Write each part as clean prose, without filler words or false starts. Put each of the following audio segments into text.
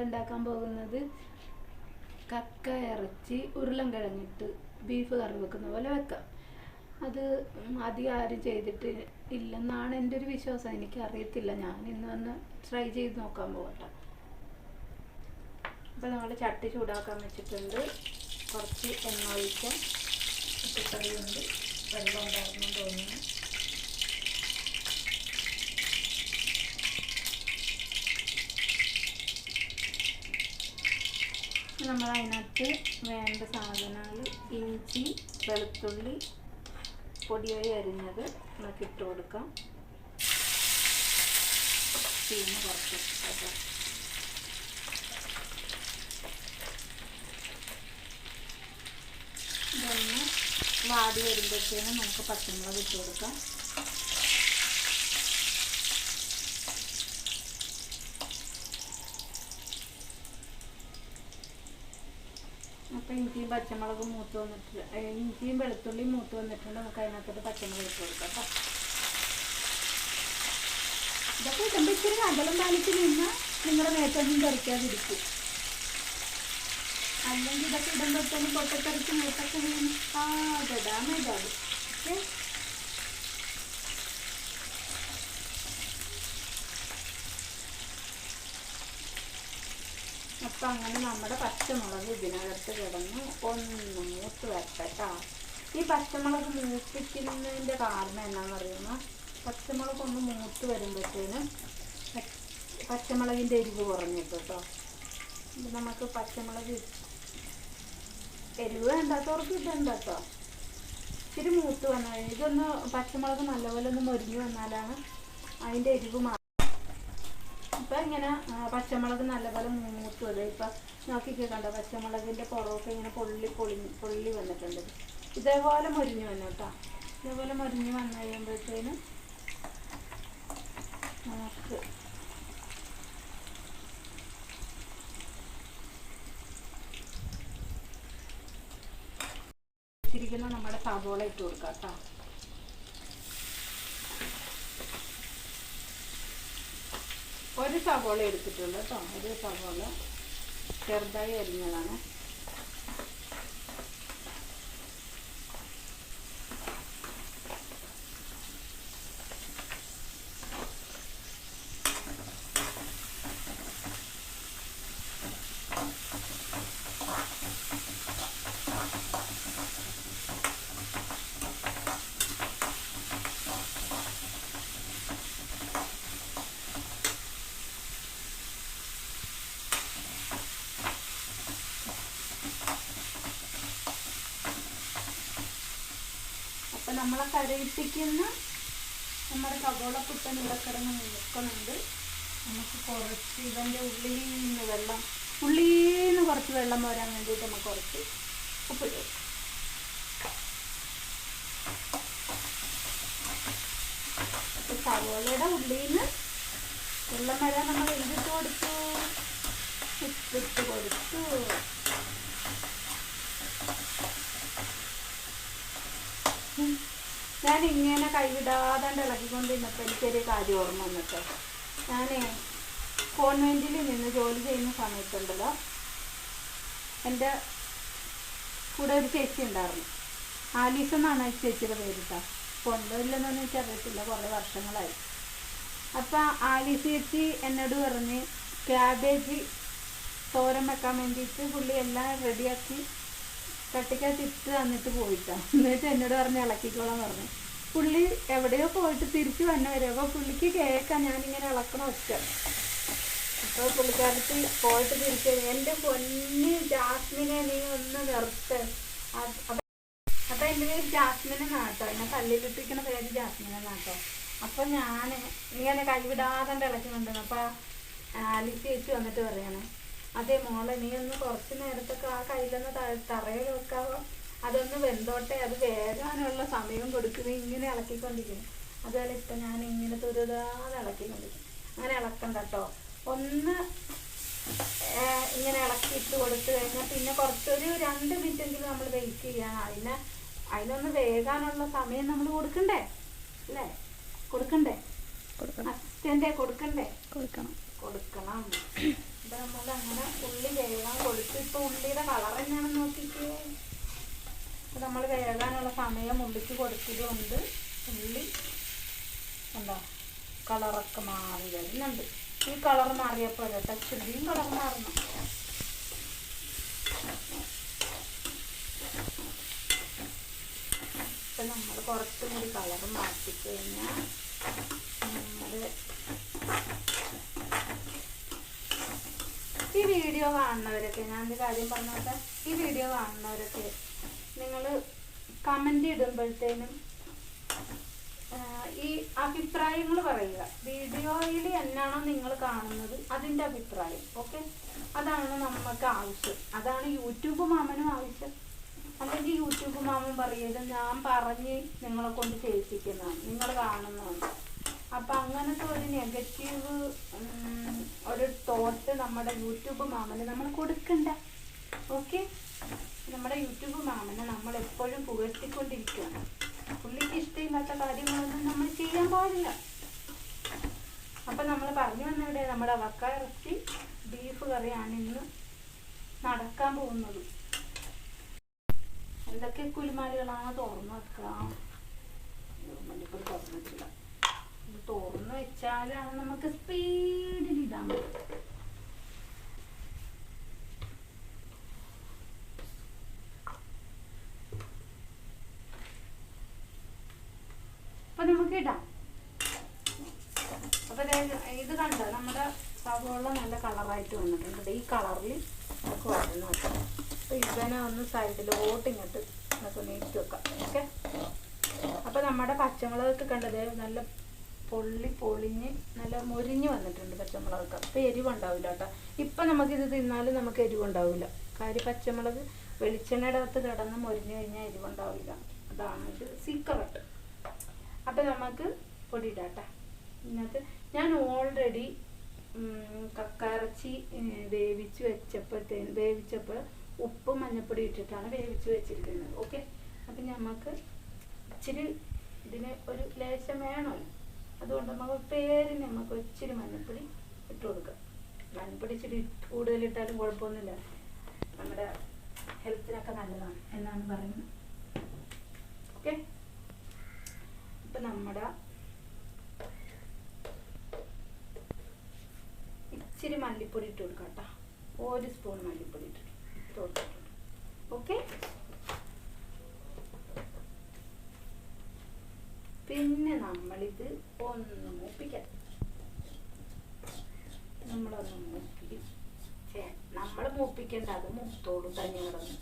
ഉണ്ടാക്കാൻ പോകുന്നത് കക്ക ഇറച്ചി ഉരുളൻകിഴങ്ങിട്ട് ബീഫ് കറി വെക്കുന്ന പോലെ വെക്കാം. അത് അധികം ആരും ചെയ്തിട്ട് ഇല്ലെന്നാണ് എൻ്റെ ഒരു വിശ്വാസം. എനിക്കറിയത്തില്ല. ഞാൻ ഇന്ന് വന്ന് ട്രൈ ചെയ്ത് നോക്കാൻ പോകട്ടെ. അപ്പോൾ നമ്മൾ ചട്ടി ചൂടാക്കാൻ വെച്ചിട്ടുണ്ട്. കുറച്ച് എണ്ണ ഒഴിക്കാം. പച്ചക്കറിയുണ്ട്, വെള്ളം ഉണ്ടായിരുന്നു തോന്നുന്നു. നമ്മൾ അതിനകത്ത് വേണ്ട സാധനങ്ങൾ ഇഞ്ചി, വെളുത്തുള്ളി പൊടിയായി അരിഞ്ഞത് നമുക്ക് ഇട്ട് കൊടുക്കാം. പിന്നെ കുറച്ച് ഇതൊന്ന് വാടി വരുമ്പോഴത്തേനും നമുക്ക് പച്ചമുളക് ഇട്ട് കൊടുക്കാം. അപ്പോൾ ഇഞ്ചിയും പച്ചമുളകും മൂത്ത് വന്നിട്ട് ഇഞ്ചിയും വെളുത്തുള്ളിയും മൂത്ത് വന്നിട്ടുണ്ട്. നമുക്ക് അതിനകത്തോട്ട് പച്ചമുളക് ഇട്ട് കൊടുക്കാം കേട്ടോ. ഇതൊക്കെ ഇടുമ്പോൾ ഇച്ചിരി അകലം പാലിച്ച് നിന്നാൽ നിങ്ങളുടെ മേത്തൊന്നും തെറിക്കാതിരിക്കും. അല്ലെങ്കിൽ ഇതൊക്കെ ഇടുമ്പോഴത്തേനും പൊട്ടത്തെറിച്ച് മേത്തൊക്കെ വീണ് ഡാമേജ് ആകും. ഓക്കെ, അപ്പം അങ്ങനെ നമ്മുടെ പച്ചമുളക് ഇതിനകത്ത് കിടന്ന് ഒന്ന് മൂത്ത് വരട്ടെ. ഈ പച്ചമുളക് മൂപ്പിക്കുന്നതിൻ്റെ കാരണം എന്നാന്ന് പറയുമ്പോൾ പച്ചമുളക് ഒന്ന് മൂത്ത് വരുമ്പോഴത്തേനും പച്ചമുളകിൻ്റെ എരിവ് കുറഞ്ഞിട്ട് കേട്ടോ. നമുക്ക് പച്ചമുളക് എരിവ് വേണ്ടാത്തവർക്ക് ഇതുണ്ട് കേട്ടോ. ഇച്ചിരി മൂത്ത് വന്നാൽ ഇതൊന്ന് പച്ചമുളക് നല്ലപോലെ ഒന്ന് മൊരിഞ്ഞ് വന്നാലാണ് അതിൻ്റെ എരിവ് മാറും. ഇപ്പം ഇങ്ങനെ പച്ചമുളക് നല്ലപോലെ മൂത്ത് വരും. ഇപ്പം നോക്കിക്കോ, കണ്ടോ പച്ചമുളകിൻ്റെ പുറമൊക്കെ ഇങ്ങനെ പൊള്ളി വന്നിട്ടുണ്ട്. ഇതേപോലെ മൊരിഞ്ഞ് വന്നു കേട്ടോ. ഇതേപോലെ മൊരിഞ്ഞ് വന്നു കഴിയുമ്പോഴത്തേനും നമുക്ക് വെച്ചിരിക്കുന്ന നമ്മുടെ സവോള ഇട്ട് കൊടുക്കാം കേട്ടോ. ഒരു സവോള എടുത്തിട്ടുള്ളൂ കേട്ടോ. ഒരു സവോള ചെറുതായി അരിഞ്ഞതാണ്. അപ്പം നമ്മളെ കരയിപ്പിക്കുന്ന നമ്മുടെ സവോള പുട്ടൻ ഇവിടെ കിടന്ന് നിൽക്കുന്നുണ്ട്. നമുക്ക് കുറച്ച് ഇതിൻ്റെ ഉള്ളിൽ നിന്ന് കുറച്ച് വെള്ളം വരാൻ വേണ്ടിയിട്ട് നമുക്ക് കുറച്ച് ഉപ്പിട്ട് സവോളയുടെ ഉള്ളിൽ നിന്ന് വെള്ളം വരാൻ നമ്മൾ എന്തിട്ട് കൊടുത്തു? ഉപ്പിട്ട് കൊടുത്തു. ഞാൻ ഇങ്ങനെ കൈവിടാതെ ഇളക്കിക്കൊണ്ടിരുന്നപ്പോൾ എനിക്കൊരു കാര്യം ഓർമ്മ വന്നിട്ട്, ഞാനേ കോൺവെൻറ്റിൽ നിന്ന് ജോലി ചെയ്യുന്ന സമയത്തുണ്ടല്ലോ, എൻ്റെ കൂടെ ഒരു ചേച്ചി ഉണ്ടായിരുന്നു. ആലീസ് എന്നാണ് ചേച്ചിയുടെ പേര് കേട്ടോ. കൊണ്ടോ ഇല്ലെന്നൊന്നും എനിക്കറിയത്തില്ല, കുറേ വർഷങ്ങളായി. അപ്പം ആലീസ് ചേച്ചി എന്നോട് പറഞ്ഞ് ക്യാബേജ് തോരൻ വെക്കാൻ വേണ്ടിയിട്ട് പുള്ളി എല്ലാം റെഡിയാക്കി കട്ടിക്കകത്ത് ഇട്ട് തന്നിട്ട് പോയിട്ടാ. എന്നിട്ട് എന്നോട് പറഞ്ഞ് ഇളക്കിക്കോളാൻ പറഞ്ഞു. പുള്ളി എവിടെയോ പോയിട്ട് തിരിച്ച് വന്ന വരും. അപ്പോൾ പുള്ളിക്ക് കേൾക്കാം ഞാനിങ്ങനെ ഇളക്കണ ഒച്ച. അപ്പോൾ പുള്ളിക്കാരത്ത് പോയിട്ട് തിരിച്ച് എൻ്റെ പൊന്ന് ജാസ്മിനെ നീ ഒന്ന് നിർത്ത്. അപ്പം എൻ്റെ പേര് ജാസ്മിനെ നാട്ടോ. എന്നെ കല്ലിലിട്ടിരിക്കണ പേര് ജാസ്മിനെ നാട്ടോ. അപ്പം ഞാൻ ഇങ്ങനെ കൈവിടാതെ ഇളക്കി കൊണ്ടുവന്നു. അപ്പോൾ ആലിസ് ചേച്ചി വന്നിട്ട് പറയാണ്, അതേ മോളെ നീ ഒന്ന് കുറച്ച് നേരത്തൊക്കെ ആ കയ്യിലൊന്ന് തറയിൽ വെക്കാവോ, അതൊന്ന് വെന്തോട്ടെ, അത് വേകാനുള്ള സമയം കൊടുക്കുന്നു. ഇങ്ങനെ ഇളക്കിക്കൊണ്ടിരിക്കുന്നു. അതുപോലെ ഇപ്പം ഞാൻ ഇങ്ങനെ തുരുതാതെ ഇളക്കിക്കൊണ്ടിരിക്കും. അങ്ങനെ ഇളക്കണ്ട കേട്ടോ. ഒന്ന് ഇങ്ങനെ ഇളക്കിയിട്ട് കൊടുത്തു കഴിഞ്ഞാൽ പിന്നെ കുറച്ചൊരു 2 മിനിറ്റെങ്കിലും നമ്മൾ വെയിറ്റ് ചെയ്യണം. അതിനൊന്ന് വേകാനുള്ള സമയം നമ്മൾ കൊടുക്കണ്ടേ അല്ലേ? കൊടുക്കണ്ടേ? അസിസ്റ്റൻ്റെ കൊടുക്കണം. അപ്പം നമ്മൾ അങ്ങനെ ഉള്ളി വേകാൻ കൊടുത്തു. ഇപ്പോൾ ഉള്ളിയുടെ കളർ തന്നെയാണെന്ന് നോക്കിക്കേ. അപ്പം നമ്മൾ വേകാനുള്ള സമയം ഉള്ളിക്ക് കൊടുത്തതുകൊണ്ട് ഉള്ളി എന്താ കളറൊക്കെ മാറി വരുന്നുണ്ട്. ഈ കളർ മാറിയപ്പോൾ കേട്ടോ ചുള്ളിയും കളർ മാറണം. ഇപ്പം നമ്മൾ കുറച്ചും കൂടി കളർ മാറ്റിക്കഴിഞ്ഞാൽ നമ്മൾ ഈ വീഡിയോ കാണുന്നവരൊക്കെ, ഞാനൊരു കാര്യം പറഞ്ഞോട്ടെ, ഈ വീഡിയോ കാണുന്നവരൊക്കെ നിങ്ങൾ കമൻ്റ് ഇടുമ്പോഴത്തേനും ഈ അഭിപ്രായങ്ങൾ പറയുക. വീഡിയോയിൽ എന്നാണോ നിങ്ങൾ കാണുന്നത് അതിൻ്റെ അഭിപ്രായം. ഓക്കെ, അതാണ് നമുക്ക് ആവശ്യം. അതാണ് യൂട്യൂബ് മാമനും ആവശ്യം. അല്ലെങ്കിൽ യൂട്യൂബ് മാമൻ പറയത് ഞാൻ പറഞ്ഞ് നിങ്ങളെ കൊണ്ട് ചെയ്യിപ്പിക്കുന്നതാണ്, നിങ്ങൾ കാണുന്നതാണ്. അപ്പം അങ്ങനത്തെ ഒരു നെഗറ്റീവ് ഒരു തോട്ട് നമ്മുടെ യൂട്യൂബ് മാമന് നമ്മൾ കൊടുക്കണ്ട. ഓക്കെ, നമ്മുടെ യൂട്യൂബ് മാമനെ നമ്മൾ എപ്പോഴും പുകഴ്ത്തിക്കൊണ്ടിരിക്കുകയാണ്. പുള്ളിക്ക് ഇഷ്ടമില്ലാത്ത കാര്യങ്ങളൊന്നും നമ്മൾ ചെയ്യാൻ പാടില്ല. അപ്പം നമ്മൾ പറഞ്ഞു വന്നവിടെ നമ്മുടെ വക്ക ഇറച്ചി ബീഫ് കറിയാണ് ഇന്ന് നടക്കാൻ പോകുന്നത്. എന്തൊക്കെ കുലുമാലികളാണ് തുറന്നു വെക്കാം. മല്ലിപ്പൊടി തുറന്നു വെച്ചില്ല. തുറന്നു വെച്ചാലാണ് നമുക്ക് സ്പീഡിൽ ഇടാൻ പറ്റും. അപ്പൊ നമുക്ക് ഇടാം. അപ്പൊ ഇത് കണ്ട നമ്മുടെ സവോള നല്ല കളറായിട്ട് വന്നിട്ടുണ്ട്. ഈ കളറിൽ നമുക്ക് വരുന്ന വെക്കാം. അപ്പൊ ഇതിനെ ഒന്ന് സൈഡിലോട്ട് ഇങ്ങോട്ട് നമുക്ക് നീക്കി വെക്കാം. ഓക്കെ, അപ്പൊ നമ്മുടെ പച്ചമുളകൊക്കെ കണ്ടത് നല്ല പൊളിഞ്ഞ് നല്ല മൊരിഞ്ഞ് വന്നിട്ടുണ്ട് പച്ചമുളകൊക്കെ. അപ്പോൾ എരിവുണ്ടാവില്ല കേട്ടോ. ഇപ്പം നമുക്കിത് തിന്നാലും നമുക്ക് എരിവുണ്ടാവില്ല. കാര്യം പച്ചമുളക് വെളിച്ചെണ്ണയുടെ അകത്ത് കിടന്ന് മൊരിഞ്ഞ് കഴിഞ്ഞാൽ എരിവുണ്ടാവില്ല. അതാണ് ഇത് സീക്രട്ട്. അപ്പം നമുക്ക് പൊടി ഇടാട്ടോ. ഇതിനകത്ത് ഞാൻ ഓൾറെഡി കക്കയിറച്ചി വേവിച്ചപ്പോൾ ഉപ്പും മഞ്ഞപ്പൊടി ഇട്ടിട്ടാണ് വേവിച്ച് വെച്ചിരിക്കുന്നത്. ഓക്കെ, അപ്പം നമുക്ക് ഇച്ചിരി ഇതിന് ഒരു ലേശം വേണമല്ലോ. അതുകൊണ്ട് നമുക്ക് പേരിന് നമുക്ക് ഇച്ചിരി മഞ്ഞപ്പൊടി ഇട്ട് കൊടുക്കാം. മഞ്ഞപ്പൊടി ഇച്ചിരി കൂടുതലിട്ടാലും കുഴപ്പമൊന്നുമില്ല, നമ്മുടെ ഹെൽത്തിനൊക്കെ നല്ലതാണ് എന്നാണ് പറയുന്നത്. ഓക്കെ, ഇപ്പം നമ്മുടെ ഇച്ചിരി മല്ലിപ്പൊടി ഇട്ട് കൊടുക്കാം കേട്ടോ. 1 സ്പൂൺ മല്ലിപ്പൊടി ഇട്ട് കൊടുത്തിട്ടുണ്ട്. ഓക്കെ, പിന്നെ നമ്മളിത് ഒന്ന് മൂപ്പിക്കാം. നമ്മളൊന്ന് മൂപ്പി നമ്മൾ മൂപ്പിക്കേണ്ട, അത് മൂത്തോടും തന്നെ കിടന്നു.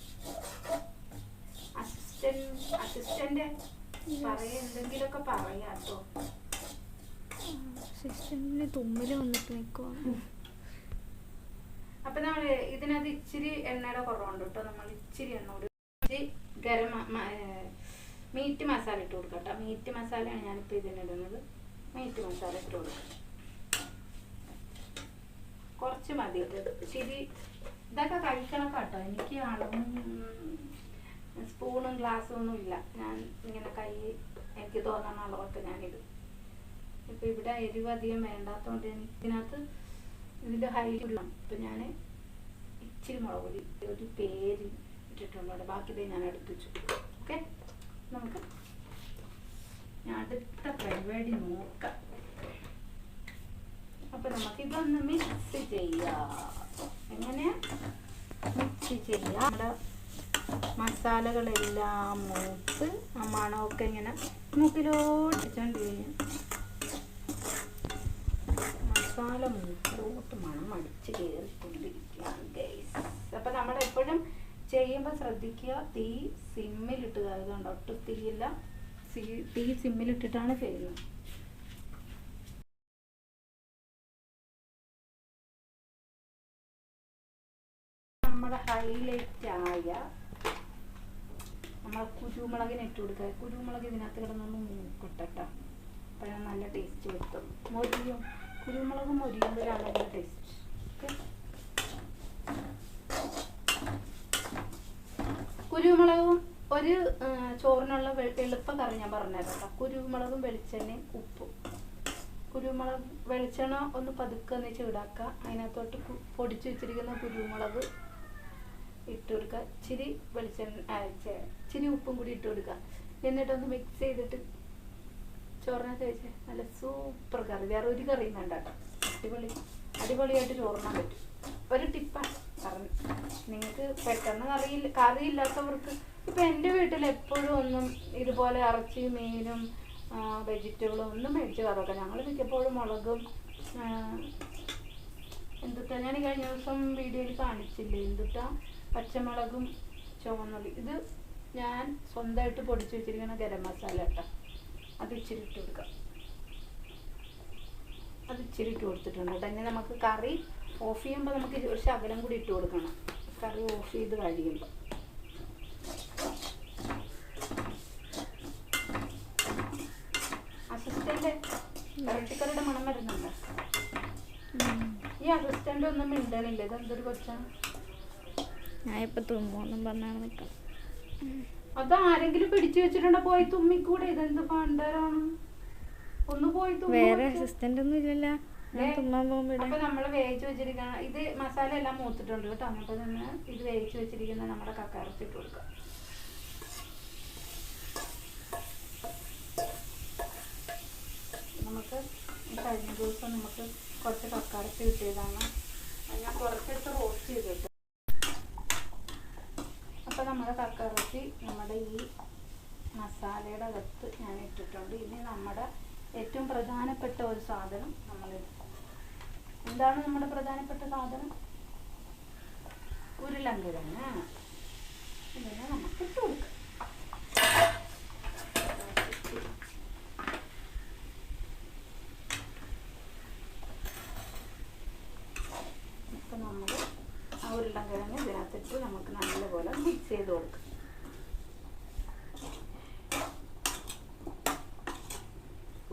അസിസ്റ്റന്റ് പറയാ, എന്തെങ്കിലുമൊക്കെ പറയാട്ടോ. അസിസ്റ്റന്റിന് തുമ്മല് വന്നിട്ട് നിൽക്കുവാണ്. അപ്പൊ നമ്മൾ ഇതിനകത്ത് ഇച്ചിരി എണ്ണയുടെ കുറവുണ്ട് കേട്ടോ. നമ്മൾ ഇച്ചിരി എണ്ണ മീറ്റ് മസാല ഇട്ട് കൊടുക്കാം കേട്ടോ. മീറ്റ് മസാലയാണ് ഞാനിപ്പോൾ ഇതിനിടുന്നത്. മീറ്റ് മസാല ഇട്ട് കൊടുക്കാം. കുറച്ച് മതി കേട്ടോ. ഇച്ചിരി ഇതൊക്കെ കഴിക്കണം കേട്ടോ. എനിക്ക് അളവും സ്പൂണും ഗ്ലാസ്സും ഒന്നും ഇല്ല. ഞാൻ ഇങ്ങനെ എനിക്ക് തോന്നുന്ന അളവൊക്കെ ഞാനിടും. ഇപ്പം ഇവിടെ എരിവ് അധികം വേണ്ടാത്തതുകൊണ്ട് ഇതിനകത്ത് ഇതിൻ്റെ ഹൈറ്റുള്ള ഇപ്പം ഞാൻ ഇച്ചിരി മുളക് പൊടി ഒരു പേര് ഇട്ടിട്ടുള്ളൂ. ബാക്കി ഞാൻ എടുത്ത് വെച്ചു. ഓക്കെ, നമുക്ക് അടുത്ത പരിപാടി നോക്കാം. അപ്പം നമുക്കിതൊന്ന് മിക്സ് ചെയ്യാം. എങ്ങനെയാ മിക്സ് ചെയ്യാം? നമ്മുടെ മസാലകളെല്ലാം മൂത്ത് ആ മണമൊക്കെ ഇങ്ങനെ മൂക്കിലോട്ടിച്ചോണ്ടിരിക്കും. മസാല മൂക്കിലോട്ട് മണം അടിച്ച് കയറിക്കൊണ്ടിരിക്കുകയാണ് ഗൈസ്. അപ്പം നമ്മളെപ്പോഴും ചെയ്യുമ്പോൾ ശ്രദ്ധിക്കുക, തീ സിമ്മിലിട്ട്. അതുകൊണ്ട് ഒട്ടും തീയില്ല, തീ സിമ്മിലിട്ടിട്ടാണ് ചെയ്യുന്നത്. നമ്മുടെ ഹൈലൈറ്റ് ആയ നമ്മൾ കുരുമുളകിന് ഇട്ട് കൊടുക്കുക. കുരുമുളക് ഇതിനകത്ത് കിടന്നൊന്ന് മൂക്കട്ടോ. അപ്പോഴാണ് നല്ല ടേസ്റ്റ് കിട്ടും. കുരുമുളക് മൊരിയുമ്പോഴാണ് നല്ല ടേസ്റ്റ്. ഓക്കെ, കുരുമുളകും ഒരു ചോറിനുള്ള എളുപ്പ കറി ഞാൻ പറഞ്ഞുതരാം കേട്ടോ. കുരുമുളകും വെളിച്ചെണ്ണയും ഉപ്പും കുരുമുളക് വെളിച്ചെണ്ണ ഒന്ന് പതുക്കെ ഒന്ന് ചൂടാക്കുക. അതിനകത്തോട്ട് പൊടിച്ചു വെച്ചിരിക്കുന്ന കുരുമുളക് ഇട്ട് കൊടുക്കുക. ഇച്ചിരി ഇച്ചിരി ഉപ്പും കൂടി ഇട്ട് കൊടുക്കുക. എന്നിട്ടൊന്ന് മിക്സ് ചെയ്തിട്ട് ചോറിനകത്ത് വെച്ച് നല്ല സൂപ്പർ കറി. വേറെ ഒരു കറിയും വേണ്ട കേട്ടോ. അടിപൊളിയായിട്ട് ചോറിനാൻ പറ്റും. ഒരു ടിപ്പാണ് പറഞ്ഞു. നിങ്ങൾക്ക് പെട്ടെന്ന് കറിയില്ലാത്തവർക്ക് ഇപ്പം എൻ്റെ വീട്ടിൽ എപ്പോഴും ഒന്നും ഇതുപോലെ ഇറച്ചി മീനും വെജിറ്റബിളും ഒന്നും മേടിച്ച് കറിവെക്കാം. ഞങ്ങൾ മിക്കപ്പോഴും മുളകും എന്തുട്ടാ ഞാൻ കഴിഞ്ഞ ദിവസം വീഡിയോയിൽ കാണിച്ചില്ലേ, എന്തുട്ടാ പച്ചമുളകും ചുവന്നുള്ളി. ഇത് ഞാൻ സ്വന്തമായിട്ട് പൊടിച്ച് വെച്ചിരിക്കുന്ന ഗരം മസാല കേട്ടോ. അത് ഇച്ചിരി ഇട്ട് കൊടുക്കാം. അത് ഇച്ചിരി ഇട്ട് കൊടുത്തിട്ടുണ്ട് കേട്ടോ. ഇനി നമുക്ക് കറി ഓഫ് ചെയ്യുമ്പോൾ നമുക്ക് ഒരു ശകലം കൂടി ഇട്ട് കൊടുക്കണം. കറി ഓഫ് ചെയ്ത് കഴിയുമ്പോൾ അസിസ്റ്റന്റ് ഇറച്ചിക്കറിയുടെ മണം വരുന്നുണ്ട്. ഈ അസിസ്റ്റന്റ് ഒന്നും മിണ്ടണില്ല. ഇതെന്തൊരു കൊച്ചാണ്. ഞാൻ ഇപ്പൊ തുമ്മൊന്നും പറഞ്ഞാണ് നിൽക്കാം. അത് ആരെങ്കിലും പിടിച്ചു വെച്ചിട്ടുണ്ടോ? പോയി തുമ്മിക്കൂടെ? ഇതെന്ത് പണ്ടരാണ്. ഒന്ന് പോയി വേറെ അസിസ്റ്റന്റ് ഒന്നും ഇല്ലല്ലോ. തുമ്മാൻ പോകുമ്പോ അപ്പൊ നമ്മള് വേവിച്ച് വെച്ചിരിക്കുന്ന ഇത് മസാല എല്ലാം മൂത്തിട്ടുണ്ട് കേട്ടോ. അപ്പൊ നമ്മൾ ഇത് വേവിച്ച് വെച്ചിരിക്കുന്ന നമ്മുടെ കക്കയിറച്ചി ഇട്ട് കൊടുക്കാം. നമുക്ക് കഴിഞ്ഞ ദിവസം നമുക്ക് കുറച്ച് കക്കയിറച്ചി കിട്ടിയതാണ്. ഞാൻ കുറച്ചെടുത്ത് റോസ്റ്റ് ചെയ്തിട്ട്. അപ്പം നമ്മുടെ കക്കയിറച്ചി നമ്മുടെ ഈ മസാലയുടെ അകത്ത് ഞാൻ ഇട്ടിട്ടുണ്ട്. ഇനി നമ്മുടെ ഏറ്റവും പ്രധാനപ്പെട്ട ഒരു സാധനം എന്താണ് നമ്മുടെ പ്രധാനപ്പെട്ട സാധനം? ഉരുളൻകിഴങ്ങ്. ഇതിനെ നമുക്ക് ഇട്ട് കൊടുക്കാം. ഇപ്പം നമ്മൾ ആ ഉരുളൻകിഴങ്ങ് ഇതിനകത്തിട്ട് നമുക്ക് നല്ലപോലെ മിക്സ് ചെയ്ത് കൊടുക്കാം.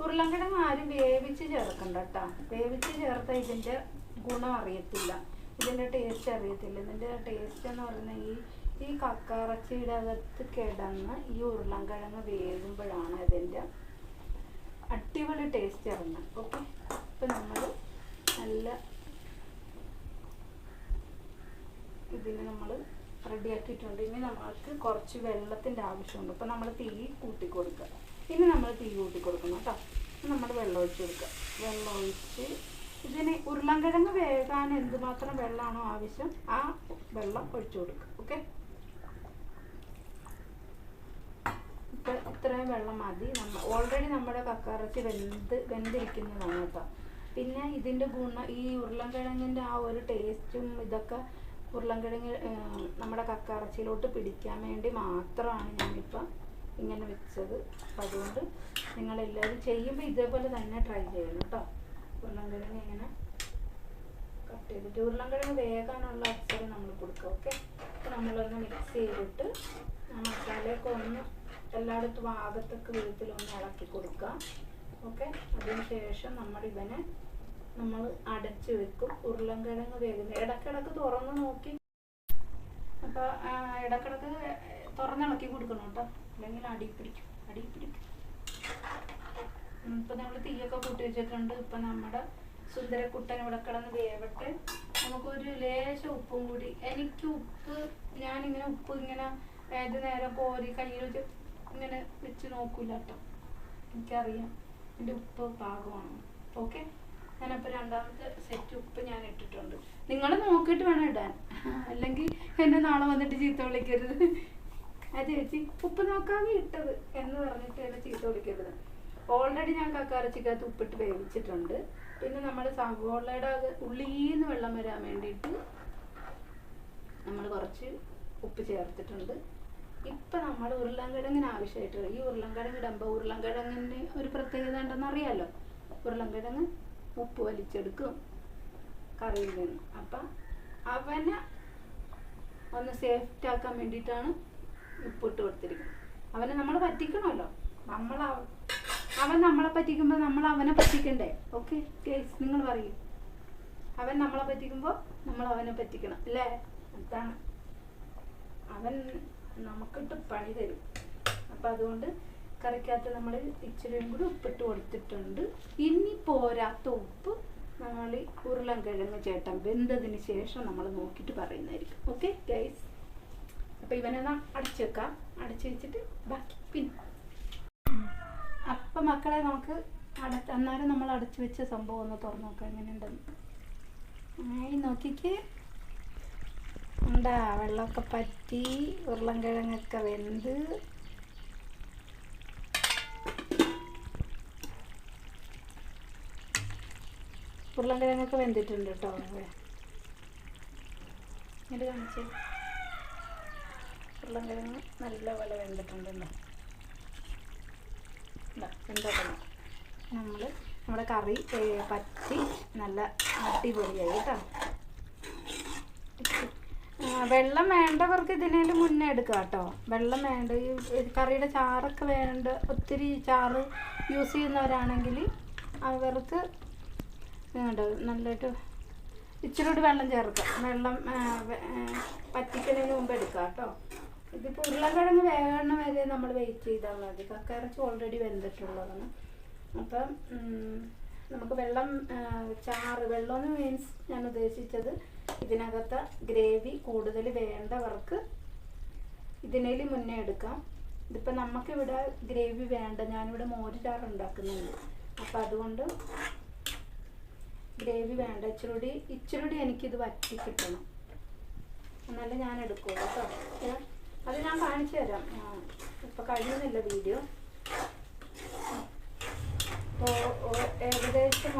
ഉരുളൻകിഴങ്ങ് ആരും വേവിച്ച് ചേർക്കണ്ട കേട്ടോ. വേവിച്ച് ചേർത്താൽ ഇതിൻ്റെ ഗുണം അറിയത്തില്ല, ഇതിൻ്റെ ടേസ്റ്റ് അറിയത്തില്ല. ഇതിൻ്റെ ടേസ്റ്റ് എന്ന് പറയുന്നത് ഈ കക്കയിറച്ചിയുടെ അകത്ത് കിടന്ന് ഈ ഉരുളൻകിഴങ്ങ് വേകുമ്പോഴാണ് ഇതിൻ്റെ അടിപൊളി ടേസ്റ്റ് ഇറങ്ങുന്നത്. ഓക്കെ, ഇപ്പം നമ്മൾ നല്ല ഇതിന് നമ്മൾ റെഡിയാക്കിയിട്ടുണ്ട്. ഇനി നമ്മൾക്ക് കുറച്ച് വെള്ളത്തിൻ്റെ ആവശ്യമുണ്ട്. അപ്പം നമ്മൾ തീ കൂട്ടി കൊടുക്കുക. ഇനി നമ്മൾ തീ കൂട്ടി കൊടുക്കണം കേട്ടോ. നമ്മൾ വെള്ളം ഒഴിച്ച് കൊടുക്കുക. വെള്ളം ഒഴിച്ച് ഇതിന് ഉരുളൻകിഴങ്ങ് വേകാൻ എന്തുമാത്രം വെള്ളമാണോ ആവശ്യം ആ വെള്ളം ഒഴിച്ചു കൊടുക്കുക. ഓക്കെ, ഇപ്പം ഇത്രയും വെള്ളം മതി. ഓൾറെഡി നമ്മുടെ കക്കയിറച്ചി വെന്തിരിക്കുന്നതാണ് കേട്ടോ. പിന്നെ ഇതിൻ്റെ ഗുണം ഈ ഉരുളൻകിഴങ്ങിൻ്റെ ആ ഒരു ടേസ്റ്റും ഇതൊക്കെ ഉരുളൻകിഴങ്ങ് നമ്മുടെ കക്കയിറച്ചിയിലോട്ട് പിടിക്കാൻ വേണ്ടി മാത്രമാണ് ഞാനിപ്പം ഇങ്ങനെ വെച്ചത്. അപ്പം അതുകൊണ്ട് നിങ്ങളെല്ലാവരും ചെയ്യുമ്പോൾ ഇതേപോലെ തന്നെ ട്രൈ ചെയ്യണം കേട്ടോ. ഉരുളൻകിഴങ്ങ് ഇങ്ങനെ കട്ട് ചെയ്തിട്ട് ഉരുളൻകിഴങ്ങ് വേകാനുള്ള അവസരം നമ്മൾ കൊടുക്കുക. ഓക്കെ, അപ്പോൾ നമ്മളൊന്ന് മിക്സ് ചെയ്തിട്ട് ആ മസാലയൊക്കെ ഒന്ന് എല്ലായിടത്തും ഭാഗത്തൊക്കെ വിധത്തിലൊന്ന് ഇളക്കി കൊടുക്കുക. ഓക്കെ, അതിന് ശേഷം നമ്മൾ അടച്ചു വെക്കും. ഉരുളൻകിഴങ്ങ് വേകുന്നത് ഇടക്കിടക്ക് തുറന്ന് നോക്കി. അപ്പോൾ ഇടക്കിടക്ക് തുറന്നിളക്കി കൊടുക്കണം കേട്ടോ, അല്ലെങ്കിൽ അടി പിടിക്കും. ഇപ്പം നമ്മൾ തീയൊക്കെ കൂട്ടി വെച്ചിട്ടുണ്ട്. ഇപ്പം നമ്മുടെ സുന്ദരക്കുട്ടൻ ഇവിടെ കിടന്ന് വേവട്ടെ. നമുക്കൊരു ലേശം ഉപ്പും കൂടി. എനിക്ക് ഉപ്പ് ഞാനിങ്ങനെ ഉപ്പ് ഇങ്ങനെ ഏത് നേരം കോരി കയ്യിൽ വെച്ച് ഇങ്ങനെ വെച്ച് നോക്കൂല കേട്ടോ. എനിക്കറിയാം എൻ്റെ ഉപ്പ് പാകമാണ്. ഓക്കെ, ഞാനപ്പോൾ രണ്ടാമത്തെ സെറ്റ് ഉപ്പ് ഞാൻ ഇട്ടിട്ടുണ്ട്. നിങ്ങൾ നോക്കിയിട്ട് വേണം ഇടാൻ, അല്ലെങ്കിൽ എന്നെ നാളെ വന്നിട്ട് ചീത്ത വിളിക്കരുത്. ആ ചേച്ചി ഉപ്പ് നോക്കാതെ ഇട്ടത് എന്ന് പറഞ്ഞിട്ട് എന്നെ ചീത്ത വിളിക്കരുത്. ഓൾറെഡി ഞാൻ കക്കയിറച്ചിക്കകത്ത് ഉപ്പിട്ട് വേവിച്ചിട്ടുണ്ട്. പിന്നെ നമ്മൾ സവോളയുടെ ഉള്ളിന്ന് വെള്ളം വരാൻ വേണ്ടിയിട്ട് നമ്മൾ കുറച്ച് ഉപ്പ് ചേർത്തിട്ടുണ്ട്. ഇപ്പം നമ്മൾ ഉരുളൻകിഴങ്ങിന് ആവശ്യമായിട്ട് ഈ ഉരുളൻകിഴങ്ങ് ഇടുമ്പോൾ ഉരുളൻകിഴങ്ങിന് ഒരു പ്രത്യേകത ഉണ്ടെന്ന് അറിയാമല്ലോ. ഉരുളൻകിഴങ്ങ് ഉപ്പ് വലിച്ചെടുക്കും കറിയിൽ നിന്ന്. അപ്പം അവനെ ഒന്ന് സേഫ്റ്റ് ആക്കാൻ വേണ്ടിയിട്ടാണ് ഉപ്പിട്ട് കൊടുത്തിരിക്കുന്നത്. അവനെ നമ്മൾ പറ്റിക്കണമല്ലോ. അവൻ നമ്മളെ പറ്റിക്കുമ്പോൾ നമ്മൾ അവനെ പറ്റിക്കണ്ടേ? ഓക്കെ ഗൈസ്, നിങ്ങൾ പറയും. അവൻ നമ്മളെ പറ്റിക്കുമ്പോൾ നമ്മൾ അവനെ പറ്റിക്കണം അല്ലേ? അതാണ്, അവൻ നമുക്കിട്ട് പണി തരും. അപ്പം അതുകൊണ്ട് കറിക്കകത്ത് നമ്മൾ ഇച്ചിരിയും കൂടി ഉപ്പിട്ട് കൊടുത്തിട്ടുണ്ട്. ഇനി പോരാത്ത ഉപ്പ് നമ്മൾ ഉരുളൻകിഴങ്ങ് ചേട്ടൻ വെന്തതിന് ശേഷം നമ്മൾ നോക്കിയിട്ട് പറയുന്നതായിരിക്കും. ഓക്കെ ഗൈസ്, അപ്പോൾ ഇവനെന്നാ അടച്ചു വെക്കാം. അടച്ചു വെച്ചിട്ട് ബാക്കി പിന്നെ അപ്പം മക്കളെ നമുക്ക് അന്നേരം നമ്മൾ അടച്ചു വെച്ച സംഭവം ഒന്ന് തുറന്നു നോക്കാം എങ്ങനെയുണ്ടെന്ന്. നോക്കിക്ക് ഉണ്ടാ, വെള്ളമൊക്കെ പറ്റി ഉരുളൻകിഴങ്ങൊക്കെ വെന്ത് ഉരുളൻകിഴങ്ങൊക്കെ വെന്തിട്ടുണ്ട് കേട്ടോ. ഇത് കാണിച്ച് ഉരുളൻകിഴങ്ങ് നല്ലപോലെ വെന്തിട്ടുണ്ടല്ലോ. വെന്തോക്കണം. നമ്മുടെ കറി പറ്റി നല്ല അടിപൊളിയായി കേട്ടോ. വെള്ളം വേണ്ടവർക്ക് ഇതിനേലും മുന്നേ എടുക്കുക കേട്ടോ. വെള്ളം വേണ്ട, ഈ കറിയുടെ ചാറൊക്കെ വേണ്ട, ഒത്തിരി ചാറ് യൂസ് ചെയ്യുന്നവരാണെങ്കിൽ അവർക്ക് നല്ലതായിട്ട് ഇച്ചിരി കൂടി വെള്ളം ചേർക്കുക. വെള്ളം പറ്റിക്കുന്നതിന് മുമ്പ് എടുക്കുക കേട്ടോ. ഇതിപ്പോൾ ഉരുളക്കിഴങ്ങ് വേഗം വരെ നമ്മൾ വെയിറ്റ് ചെയ്താൽ മതി. കക്കയിറച്ചി ഓൾറെഡി വെന്തിട്ടുള്ളതാണ്. അപ്പം നമുക്ക് വെള്ളം വെള്ളമെന്ന് മീൻസ് ഞാൻ ഉദ്ദേശിച്ചത് ഇതിനകത്ത് ഗ്രേവി കൂടുതൽ വേണ്ടവർക്ക് ഇതിനേൽ മുന്നേ എടുക്കാം. ഇതിപ്പോൾ നമുക്കിവിടെ ഗ്രേവി വേണ്ട, ഞാനിവിടെ മോര് ചാറ് ഉണ്ടാക്കുന്നുണ്ട്. അപ്പം അതുകൊണ്ട് ഗ്രേവി വേണ്ട, ഇച്ചിരി എനിക്കിത് വറ്റി കിട്ടണം, എന്നാലേ ഞാൻ എടുക്കുള്ളൂ കേട്ടോ. അത് ഞാൻ കാണിച്ചു തരാം. ഇപ്പം കഴിയുന്നില്ല വീഡിയോ. ഏകദേശം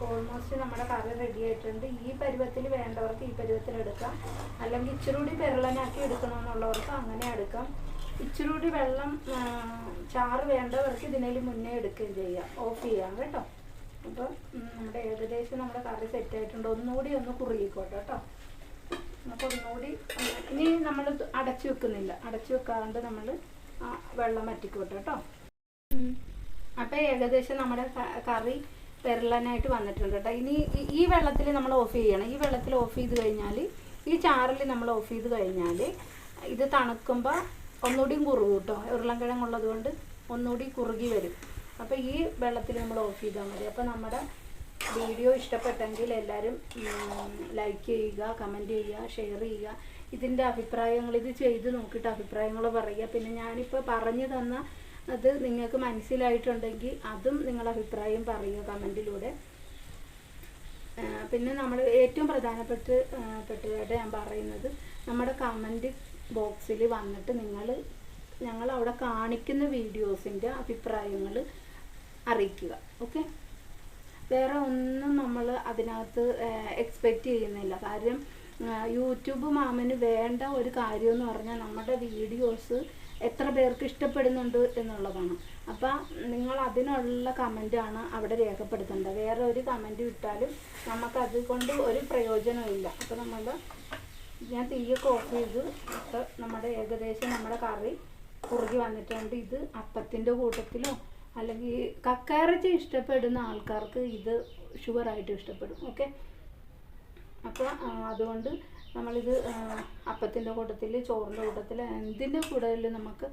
ഓൾമോസ്റ്റ് നമ്മുടെ കറി റെഡി ആയിട്ടുണ്ട്. ഈ പരുവത്തിൽ വേണ്ടവർക്ക് ഈ പരുവത്തിൽ എടുക്കാം, അല്ലെങ്കിൽ ഇച്ചിരി കൂടി പെരളനാക്കി എടുക്കണമെന്നുള്ളവർക്ക് അങ്ങനെ എടുക്കാം. ഇച്ചിരി കൂടി വെള്ളം ചാറ് വേണ്ടവർക്ക് ഇതിനേലും മുന്നേ എടുക്കുകയും ചെയ്യാം, ഓഫ് ചെയ്യാം കേട്ടോ. അപ്പം നമ്മുടെ ഏകദേശം നമ്മുടെ കറി സെറ്റായിട്ടുണ്ട്. ഒന്നുകൂടി ഒന്ന് കുറുകിക്കോട്ടെ കേട്ടോ. അപ്പോൾ ഒന്നുകൂടി ഇനി നമ്മൾ അടച്ചു വെക്കുന്നില്ല, അടച്ചു വെക്കാണ്ട് നമ്മൾ വെള്ളം വറ്റിക്കോട്ടെ കേട്ടോ. അപ്പോൾ ഏകദേശം നമ്മുടെ കറി പെരളനായിട്ട് വന്നിട്ടുണ്ട് കേട്ടോ. ഇനി ഈ വെള്ളത്തിൽ നമ്മൾ ഓഫ് ചെയ്യണം. ഈ വെള്ളത്തിൽ ഓഫ് ചെയ്ത് കഴിഞ്ഞാൽ, ഈ ചാറിൽ നമ്മൾ ഓഫ് ചെയ്ത് കഴിഞ്ഞാൽ ഇത് തണുക്കുമ്പോൾ ഒന്നുകൂടിയും കുറുകും കേട്ടോ. ഉരുളൻകിഴങ്ങുള്ളത് കൊണ്ട് ഒന്നുകൂടി കുറുകി വരും. അപ്പോൾ ഈ വെള്ളത്തിൽ നമ്മൾ ഓഫ് ചെയ്താൽ മതി. അപ്പോൾ നമ്മുടെ വീഡിയോ ഇഷ്ടപ്പെട്ടെങ്കിൽ എല്ലാവരും ലൈക്ക് ചെയ്യുക, കമൻറ്റ് ചെയ്യുക, ഷെയർ ചെയ്യുക. ഇതിൻ്റെ അഭിപ്രായങ്ങൾ, ഇത് ചെയ്ത് നോക്കിയിട്ട് അഭിപ്രായങ്ങൾ പറയുക. പിന്നെ ഞാനിപ്പോൾ പറഞ്ഞു തന്ന അത് നിങ്ങൾക്ക് മനസ്സിലായിട്ടുണ്ടെങ്കിൽ അതും നിങ്ങളുടെ അഭിപ്രായം പറയുക കമൻറ്റിലൂടെ. പിന്നെ നമ്മൾ ഏറ്റവും പ്രധാനപ്പെട്ടതായിട്ട് ഞാൻ പറയുന്നത്, നമ്മുടെ കമൻറ്റ് ബോക്സിൽ വന്നിട്ട് ഞങ്ങൾ അവിടെ കാണിക്കുന്ന വീഡിയോസിൻ്റെ അഭിപ്രായങ്ങൾ അറിയിക്കുക. ഓക്കെ, വേറെ ഒന്നും നമ്മൾ അതിനകത്ത് എക്സ്പെക്റ്റ് ചെയ്യുന്നില്ല. കാര്യം യൂട്യൂബ് മാമന് വേണ്ട ഒരു കാര്യമെന്ന് പറഞ്ഞാൽ നമ്മുടെ വീഡിയോസ് എത്ര പേർക്ക് ഇഷ്ടപ്പെടുന്നുണ്ട് എന്നുള്ളതാണ്. അപ്പം നിങ്ങൾ അതിനുള്ള കമൻറ്റാണ് അവിടെ രേഖപ്പെടുത്തേണ്ടത്. വേറെ ഒരു കമൻറ്റ് ഇട്ടാലും നമുക്കത് കൊണ്ട് ഒരു പ്രയോജനമില്ല. അപ്പോൾ ഞാൻ തീയൊക്കെ ഓഫ് ചെയ്ത് നമ്മുടെ ഏകദേശം നമ്മുടെ കറി കുറുകി വന്നിട്ടുണ്ട്. ഇത് അപ്പത്തിൻ്റെ കൂട്ടത്തിലോ അല്ലെങ്കിൽ കക്കയിറച്ചി ഇഷ്ടപ്പെടുന്ന ആൾക്കാർക്ക് ഇത് ഷുവറായിട്ട് ഇഷ്ടപ്പെടും. ഓക്കെ, അപ്പോൾ അതുകൊണ്ട് നമ്മളിത് അപ്പത്തിൻ്റെ കൂട്ടത്തിൽ, ചോറിൻ്റെ കൂട്ടത്തിൽ, എന്തിൻ്റെ കൂട്ടത്തിൽ, നമുക്ക്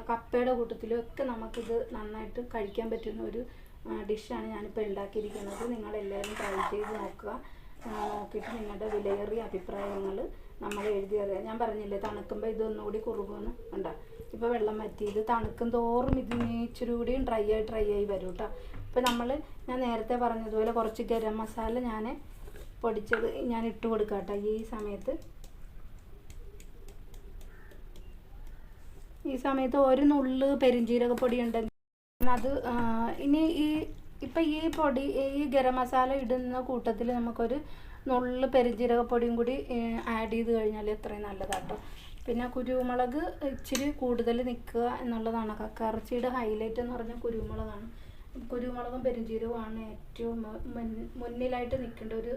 കപ്പയുടെ കൂട്ടത്തിലും ഒക്കെ നമുക്കിത് നന്നായിട്ട് കഴിക്കാൻ പറ്റുന്ന ഒരു ഡിഷാണ് ഞാനിപ്പോൾ ഉണ്ടാക്കിയിരിക്കുന്നത്. നിങ്ങളെല്ലാവരും ട്രൈ ചെയ്ത് നോക്കുക. നോക്കിയിട്ട് നിങ്ങളുടെ വിലയേറിയ അഭിപ്രായങ്ങൾ നമ്മൾ എഴുതി അറിയാം. ഞാൻ പറഞ്ഞില്ലേ തണുക്കുമ്പോൾ ഇതൊന്നുകൂടി കുറുകുമെന്ന്. ഉണ്ടോ, ഇപ്പോൾ വെള്ളം വറ്റി ഇത് തണുക്കും തോറും ഇതിന് ഇച്ചിരി കൂടിയും ഡ്രൈ ആയി വരും കേട്ടോ. ഇപ്പോൾ ഞാൻ നേരത്തെ പറഞ്ഞതുപോലെ കുറച്ച് ഗരം മസാല ഞാൻ പൊടിച്ചത് ഞാൻ ഇട്ട് കൊടുക്കാം കേട്ടോ. ഈ സമയത്ത് ഒരു നുള്ള് പെരുംജീരകപ്പൊടി ഉണ്ടെങ്കിൽ അത് ഇനി ഈ ഗരം മസാല ഇടുന്ന കൂട്ടത്തിൽ നമുക്കൊരു നുള്ള് പെരുംജീരകപ്പൊടിയും കൂടി ആഡ് ചെയ്ത് കഴിഞ്ഞാൽ എത്രയും നല്ലതാട്ടോ. പിന്നെ കുരുമുളക് ഇച്ചിരി കൂടുതൽ നിൽക്കുക എന്നുള്ളതാണ്. കക്കയിറച്ചിയുടെ ഹൈലൈറ്റ് എന്ന് പറഞ്ഞാൽ കുരുമുളകാണ്. കുരുമുളകും പെരുംജീരകവുമാണ് ഏറ്റവും മുന്നിലായിട്ട് നിൽക്കേണ്ട ഒരു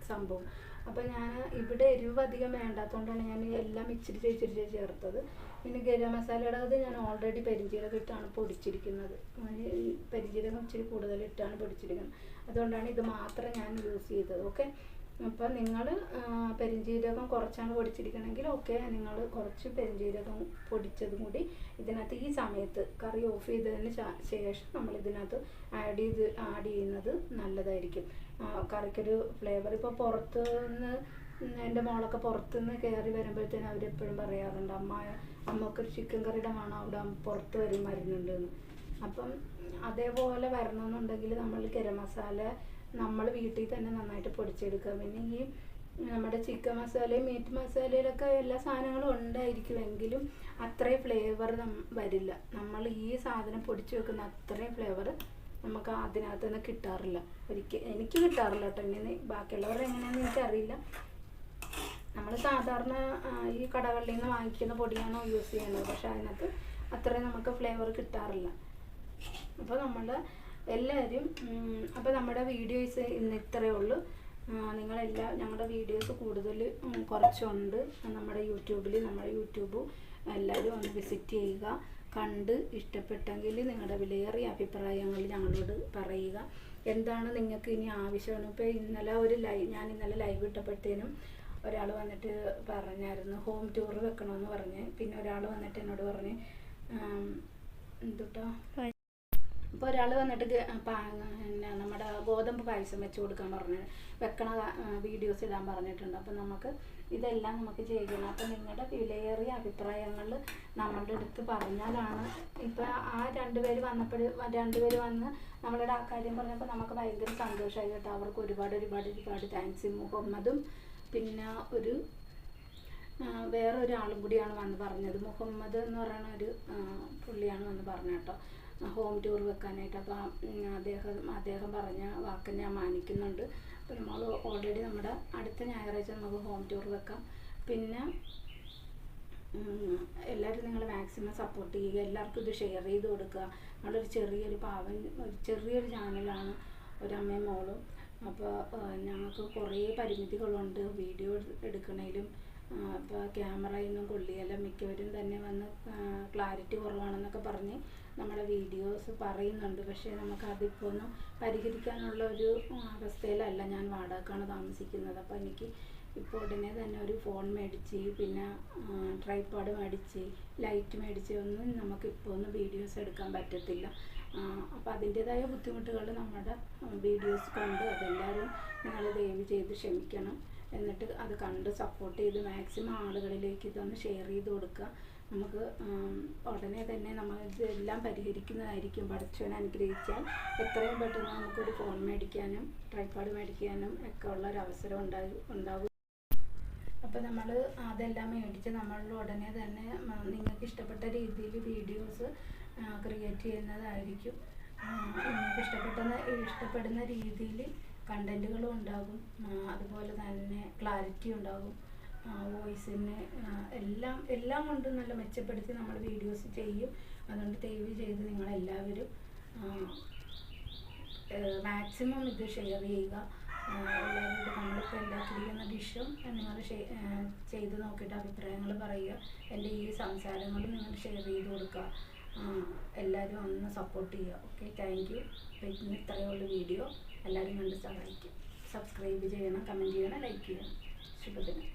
സംഭവം. അപ്പോൾ ഞാൻ ഇവിടെ എരിവ് അധികം വേണ്ടാത്തതുകൊണ്ടാണ് ഞാൻ എല്ലാം ഇച്ചിരി ചേർത്തത്. പിന്നെ ഗരം മസാലയുടെ അത് ഞാൻ ഓൾറെഡി പെരുംജീരകം ഇട്ടാണ് പൊടിച്ചിരിക്കുന്നത്. പെരുംജീരകം ഇച്ചിരി കൂടുതലിട്ടാണ് പൊടിച്ചിരിക്കുന്നത്. അതുകൊണ്ടാണ് ഇത് മാത്രം ഞാൻ യൂസ് ചെയ്തത്. ഓക്കെ, അപ്പോൾ നിങ്ങൾ പെരുംജീരകം കുറച്ചാണ് പൊടിച്ചിരിക്കണമെങ്കിൽ ഓക്കെ, നിങ്ങൾ കുറച്ച് പെരുംജീരകം പൊടിച്ചതും കൂടി ഇതിനകത്ത് ഈ സമയത്ത് കറി ഓഫ് ചെയ്തതിന് ശേഷം നമ്മൾ ഇതിനകത്ത് ആഡ് ചെയ്യുന്നത് നല്ലതായിരിക്കും. കറിക്കൊരു ഫ്ലേവർ. ഇപ്പോൾ പുറത്തുനിന്ന് എൻ്റെ മോളൊക്കെ പുറത്തുനിന്ന് കയറി വരുമ്പോഴത്തേനും അവരെപ്പോഴും പറയാറുണ്ട്, അമ്മക്കൊരു ചിക്കൻ കറിയുടെ മണം അവിടെ പുറത്ത് വരും വരുന്നുണ്ടെന്ന്. അപ്പം അതേപോലെ വരണമെന്നുണ്ടെങ്കിൽ നമ്മൾ ഗരം മസാല നമ്മൾ വീട്ടിൽ തന്നെ നന്നായിട്ട് പൊടിച്ചെടുക്കുക. പിന്നെ ഈ നമ്മുടെ ചിക്കൻ മസാലയും മീറ്റ് മസാലയിലൊക്കെ എല്ലാ സാധനങ്ങളും ഉണ്ടായിരിക്കുമെങ്കിലും അത്രയും ഫ്ലേവർ വരില്ല. നമ്മൾ ഈ സാധനം പൊടിച്ച് വെക്കുന്ന അത്രയും ഫ്ലേവർ നമുക്ക് അതിനകത്ത് നിന്ന് കിട്ടാറില്ല. എനിക്ക് കിട്ടാറില്ല കേട്ടോ. ഇനി ബാക്കിയുള്ളവർ എങ്ങനെയാണെന്ന് എനിക്കറിയില്ല. നമ്മൾ സാധാരണ ഈ കടകളിൽ നിന്ന് വാങ്ങിക്കുന്ന പൊടിയാണോ യൂസ് ചെയ്യുന്നത്, പക്ഷെ അതിനകത്ത് അത്രയും നമുക്ക് ഫ്ലേവർ കിട്ടാറില്ല. അപ്പോൾ നമ്മൾ എല്ലാവരും അപ്പോൾ നമ്മുടെ വീഡിയോസ് ഇന്ന് ഇത്രയേ ഉള്ളൂ. ഞങ്ങളുടെ വീഡിയോസ് കൂടുതൽ കുറച്ചുണ്ട് നമ്മുടെ യൂട്യൂബ് എല്ലാവരും ഒന്ന് വിസിറ്റ് ചെയ്യുക. കണ്ട് ഇഷ്ടപ്പെട്ടെങ്കിൽ നിങ്ങളുടെ വിലയേറിയ അഭിപ്രായങ്ങൾ ഞങ്ങളോട് പറയുക. എന്താണ് നിങ്ങൾക്ക് ഇനി ആവശ്യമാണ്. ഇപ്പോൾ ഞാൻ ഇന്നലെ ലൈവ് ഇട്ടപ്പോഴത്തേനും ഒരാൾ വന്നിട്ട് പറഞ്ഞായിരുന്നു ഹോം ടൂർ വെക്കണമെന്ന് പറഞ്ഞ്. പിന്നെ ഒരാൾ വന്നിട്ട് എന്നോട് പറഞ്ഞ് എന്തുട്ടാ, ഇപ്പോൾ ഒരാൾ വന്നിട്ട് നമ്മുടെ ഗോതമ്പ് പായസം വെച്ച് കൊടുക്കാൻ വെക്കണ വീഡിയോസ് ഇടാൻ പറഞ്ഞിട്ടുണ്ട്. അപ്പം ഇതെല്ലാം നമുക്ക് ചെയ്യണം. അപ്പം നിങ്ങളുടെ വിലയേറിയ അഭിപ്രായങ്ങൾ നമ്മളുടെ അടുത്ത് പറഞ്ഞാലാണ്. ഇപ്പം ആ രണ്ടുപേര് വന്ന് നമ്മളുടെ ആ കാര്യം പറഞ്ഞപ്പോൾ നമുക്ക് ഭയങ്കര സന്തോഷമായി കേട്ടോ. അവർക്ക് ഒരുപാട് താങ്ക്സ്. മുഹമ്മദും പിന്നെ വേറൊരാളും കൂടിയാണ് വന്ന് പറഞ്ഞത്. മുഹമ്മദ് എന്ന് പറയുന്ന ഒരു പുള്ളിയാണ് വന്ന് പറഞ്ഞത് കേട്ടോ, ഹോം ടൂർ വെക്കാനായിട്ട്. അപ്പോൾ അദ്ദേഹം പറഞ്ഞ വാക്ക് ഞാൻ മാനിക്കുന്നുണ്ട്. അപ്പോൾ നമ്മൾ ഓൾറെഡി നമ്മുടെ അടുത്ത ഞായറാഴ്ച നമുക്ക് ഹോം ടൂർ വെക്കാം. പിന്നെ എല്ലാവരും നിങ്ങൾ മാക്സിമം സപ്പോർട്ട് ചെയ്യുക. എല്ലാവർക്കും ഇത് ഷെയർ ചെയ്ത് കൊടുക്കുക. നമ്മളൊരു ചെറിയൊരു ചാനലാണ്, ഒരമ്മയും മോളും. അപ്പോൾ ഞങ്ങൾക്ക് കുറേ പരിമിതികളുണ്ട് വീഡിയോ എടുക്കണേലും. ഇപ്പോൾ ക്യാമറയൊന്നും കൊള്ളിയല്ല, മിക്കവരും തന്നെ വന്ന് ക്ലാരിറ്റി കുറവാണെന്നൊക്കെ പറഞ്ഞ് നമ്മുടെ വീഡിയോസ് പറയുന്നുണ്ട്. പക്ഷേ നമുക്കതിപ്പോൾ ഒന്നും പരിഹരിക്കാനുള്ള ഒരു അവസ്ഥയിലല്ല. ഞാൻ വാടകയ്ക്കാണ് താമസിക്കുന്നത്. അപ്പോൾ എനിക്ക് ഇപ്പോൾ ഉടനെ തന്നെ ഒരു ഫോൺ മേടിച്ച്, പിന്നെ ട്രൈപോഡ് മേടിച്ച്, ലൈറ്റ് മേടിച്ച് ഒന്നും നമുക്കിപ്പോൾ ഒന്നും വീഡിയോസ് എടുക്കാൻ പറ്റത്തില്ല. അപ്പോൾ അതിൻ്റേതായ ബുദ്ധിമുട്ടുകൾ നമ്മുടെ വീഡിയോസ് കൊണ്ട് അതെല്ലാവരും നിങ്ങൾ ദയവ് ചെയ്ത് ക്ഷമിക്കണം. എന്നിട്ട് അത് കണ്ട് സപ്പോർട്ട് ചെയ്ത് മാക്സിമം ആളുകളിലേക്ക് ഇതൊന്ന് ഷെയർ ചെയ്ത് കൊടുക്കുക. നമുക്ക് ഉടനെ തന്നെ നമ്മൾ ഇതെല്ലാം പരിഹരിക്കുന്നതായിരിക്കും. പഠിച്ചവനെ അനുഗ്രഹിച്ചാൽ എത്രയും പെട്ടെന്ന് നമുക്കൊരു ഫോൺ മേടിക്കാനും ട്രൈപോഡ് മേടിക്കാനും ഒക്കെ ഉള്ളൊരവസരം ഉണ്ടാകും. അപ്പോൾ നമ്മൾ അതെല്ലാം മേടിച്ച് നമ്മൾ ഉടനെ തന്നെ നിങ്ങൾക്ക് ഇഷ്ടപ്പെട്ട രീതിയിൽ വീഡിയോസ് ക്രിയേറ്റ് ചെയ്യുന്നതായിരിക്കും. നിങ്ങൾക്ക് ഇഷ്ടപ്പെടുന്ന രീതിയിൽ കണ്ടൻറ്റുകളും ഉണ്ടാകും. അതുപോലെ തന്നെ ക്ലാരിറ്റി ഉണ്ടാകും. വോയിസിന് എല്ലാം കൊണ്ടും നല്ല മെച്ചപ്പെടുത്തി നമ്മൾ വീഡിയോസ് ചെയ്യും. അതുകൊണ്ട് ദയവ് ചെയ്ത് നിങ്ങളെല്ലാവരും മാക്സിമം ഇത് ഷെയർ ചെയ്യുക. എല്ലാവരോടും നമ്മളിപ്പോൾ ഉണ്ടാക്കിയിരിക്കുന്ന ഡിഷും നിങ്ങൾ ചെയ്ത് നോക്കിയിട്ട് അഭിപ്രായങ്ങൾ പറയുക. എൻ്റെ ഈ സംസാരങ്ങളും നിങ്ങൾ ഷെയർ ചെയ്ത് കൊടുക്കുക. എല്ലാവരും ഒന്ന് സപ്പോർട്ട് ചെയ്യുക. Okay, thank you. അപ്പോൾ ഇന്ന് ഇത്രയേ ഉള്ളൂ വീഡിയോ. എല്ലാവരും കണ്ട് സഹായിക്കും. സബ്സ്ക്രൈബ് ചെയ്യണം, കമൻറ്റ് ചെയ്യണം, ലൈക്ക് ചെയ്യണം. ശുഭദിനം.